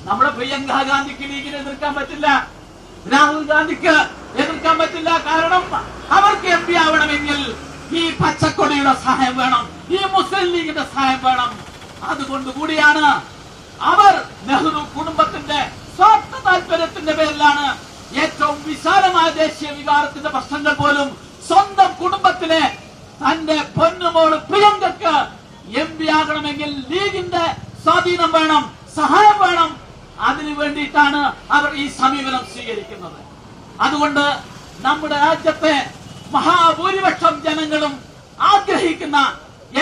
നമ്മുടെ പ്രിയങ്ക ഗാന്ധിക്ക് ലീഗിനെ എതിർക്കാൻ പറ്റില്ല, രാഹുൽ ഗാന്ധിക്ക് എതിർക്കാൻ പറ്റില്ല. കാരണം അവർക്ക് എം പി ആവണമെങ്കിൽ ഈ പച്ചക്കൊടിയുടെ സഹായം വേണം, ഈ മുസ്ലിം ലീഗിന്റെ സഹായം വേണം. അതുകൊണ്ടുകൂടിയാണ് അവർ നെഹ്റു കുടുംബത്തിന്റെ സ്വാർത്ഥ താല്പര്യത്തിന്റെ പേരിലാണ് ഏറ്റവും വിശാലമായ ദേശീയ വികാരത്തിന്റെ പ്രശ്നങ്ങൾ പോലും സ്വന്തം കുടുംബത്തിലെ തന്റെ പൊന്നുമോള് പ്രിയങ്കക്ക് എം പി ആകണമെങ്കിൽ ലീഗിന്റെ സ്വാധീനം വേണം, സഹായം വേണം. അതിനു വേണ്ടിയിട്ടാണ് അവർ ഈ സമീപനം സ്വീകരിക്കുന്നത്. അതുകൊണ്ട് നമ്മുടെ രാജ്യത്തെ മഹാഭൂരിപക്ഷം ജനങ്ങളും ആഗ്രഹിക്കുന്ന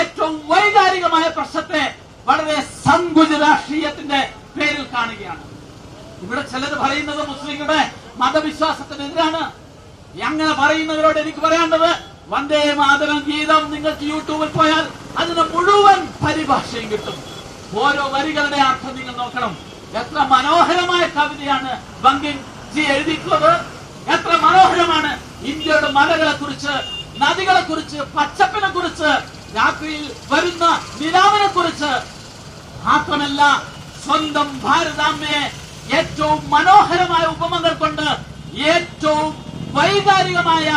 ഏറ്റവും വൈകാരികമായ പ്രശ്നത്തെ വളരെ സങ്കുചിത രാഷ്ട്രീയത്തിന്റെ പേരിൽ കാണുകയാണ്. ഇവിടെ ചിലർ പറയുന്നത് മുസ്ലിങ്ങളുടെ മതവിശ്വാസത്തിനെതിരാണ്. അങ്ങനെ പറയുന്നവരോട് എനിക്ക് പറയാനുള്ളത്, വന്ദേ മാതരം ഗീതം നിങ്ങൾക്ക് യൂട്യൂബിൽ പോയാൽ അതിന് മുഴുവൻ പരിഭാഷയും കിട്ടും. ഓരോ വരികളുടെ അർത്ഥം നിങ്ങൾ നോക്കണം. എത്ര മനോഹരമായ കവിതയാണ് ബങ്കിം ജി എഴുതിയിട്ടുള്ളത്. എത്ര മനോഹരമാണ്. ഇന്ത്യയുടെ മലകളെ കുറിച്ച്, നദികളെ കുറിച്ച്, പച്ചപ്പിനെ കുറിച്ച്, രാത്രിയിൽ വരുന്ന നിലാവിനെ കുറിച്ച്, മാത്രമല്ല സ്വന്തം ഭാരതാമ്മയെ ഏറ്റവും മനോഹരമായ ഉപമകൾ കൊണ്ട് ഏറ്റവും വൈകാരികമായ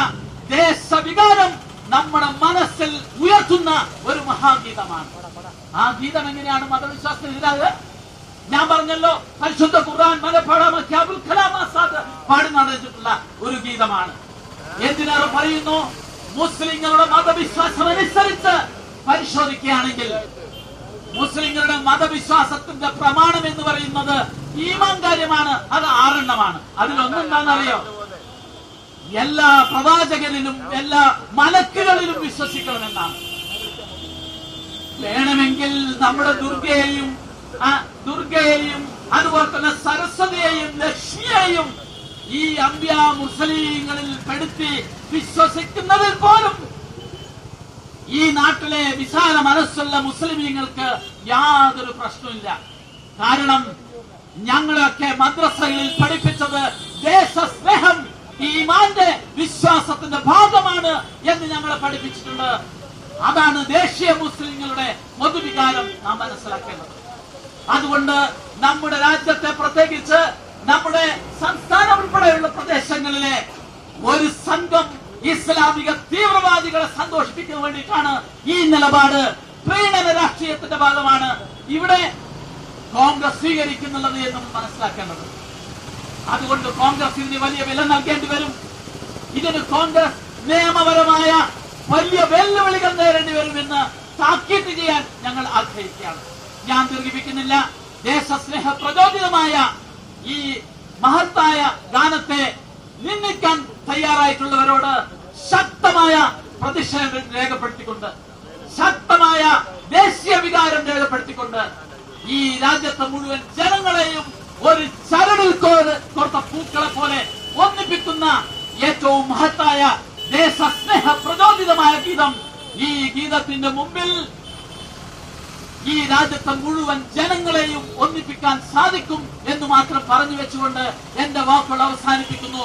ദേശവികാരം നമ്മുടെ മനസ്സിൽ ഉയർത്തുന്ന ഒരു മഹാഗീതമാണ്. ആ ഗീതം എങ്ങനെയാണ് മതവിശ്വാസത്തിനെതിരാകുക? ഞാൻ പറഞ്ഞല്ലോ, പരിശുദ്ധ ഖുർആൻ മനഃപ്പാഠമാക്കി അബുൽ കലാം ആസാദ് പാടി നടന്നിട്ടുള്ള ഒരു ഗീതമാണ്. എന്തിനേറെ പറയുന്നു, മുസ്ലിങ്ങളുടെ മതവിശ്വാസം അനുസരിച്ച് പരിശോധിക്കുകയാണെങ്കിൽ മുസ്ലിങ്ങളുടെ മതവിശ്വാസത്തിന്റെ പ്രമാണം എന്ന് പറയുന്നത് ഈമാൻ കാര്യമാണ്. അത് 6 എണ്ണമാണ്. അതിലൊന്നെന്താണെന്നറിയോ? എല്ലാ പ്രവാചകരിലും എല്ലാ മലക്കുകളിലും വിശ്വസിക്കണമെന്നാണ്. വേണമെങ്കിൽ നമ്മുടെ ദുർഗയെയും അതുപോലെ തന്നെ സരസ്വതിയെയും ലക്ഷ്മിയെയും ഈ അമ്പ്യ മുസ്ലിങ്ങളിൽ പെടുത്തി വിശ്വസിക്കുന്നതിൽ പോലും ഈ നാട്ടിലെ വിശാല മനസ്സുള്ള മുസ്ലിമീങ്ങൾക്ക് യാതൊരു പ്രശ്നമില്ല. കാരണം ഞങ്ങളൊക്കെ മദ്രസകളിൽ പഠിപ്പിച്ചത് ദേശസ്നേഹം ഈമാന്റെ വിശ്വാസത്തിന്റെ ഭാഗമാണ് എന്ന് ഞങ്ങളെ പഠിപ്പിച്ചിട്ടുണ്ട്. അതാണ് ദേശീയ മുസ്ലിങ്ങളുടെ പൊതുവികാരം നാം മനസ്സിലാക്കേണ്ടത്. അതുകൊണ്ട് നമ്മുടെ രാജ്യത്തെ, പ്രത്യേകിച്ച് നമ്മുടെ സംസ്ഥാനം ഉൾപ്പെടെയുള്ള പ്രദേശങ്ങളിലെ ഒരു സംഘം ഇസ്ലാമിക തീവ്രവാദികളെ സന്തോഷിപ്പിക്കാൻ വേണ്ടിയിട്ടാണ് ഈ നിലപാട്. പ്രീണന രാഷ്ട്രീയത്തിന്റെ ഭാഗമാണ് ഇവിടെ കോൺഗ്രസ് സ്വീകരിക്കുന്നുള്ളത് എന്നും മനസ്സിലാക്കേണ്ടത്. അതുകൊണ്ട് കോൺഗ്രസ് ഇതിന് വലിയ വില നൽകേണ്ടി വരും. ഇതിന് കോൺഗ്രസ് നിയമപരമായ വലിയ വെല്ലുവിളികൾ നേരിടേണ്ടി വരുമെന്ന് താക്കീത് ചെയ്യാൻ ഞങ്ങൾ ആഗ്രഹിക്കുകയാണ്. ഞാൻ ദീർഘിപ്പിക്കുന്നില്ല. ദേശസ്നേഹ പ്രചോദിതമായ ഈ മഹത്തായ ഗാനത്തെ നിന്ദിക്കാൻ തയ്യാറായിട്ടുള്ളവരോട് ശക്തമായ പ്രതിഷേധം രേഖപ്പെടുത്തിക്കൊണ്ട്, ശക്തമായ ദേശീയ വികാരം രേഖപ്പെടുത്തിക്കൊണ്ട് ഈ രാജ്യത്തെ മുഴുവൻ ജനങ്ങളെയും ഒരു ചരടിൽ കോർത്ത പൂക്കളെ പോലെ ഒന്നിപ്പിക്കുന്ന ഏറ്റവും മഹത്തായ ദേശസ്നേഹ പ്രചോദിതമായ ഗീതം, ഈ ഗീതത്തിന്റെ മുമ്പിൽ ഈ രാജ്യത്തെ മുഴുവൻ ജനങ്ങളെയും ഒന്നിപ്പിക്കാൻ സാധിക്കും എന്ന് മാത്രം പറഞ്ഞു വെച്ചുകൊണ്ട് എന്റെ വാക്കുകൾ അവസാനിപ്പിക്കുന്നു.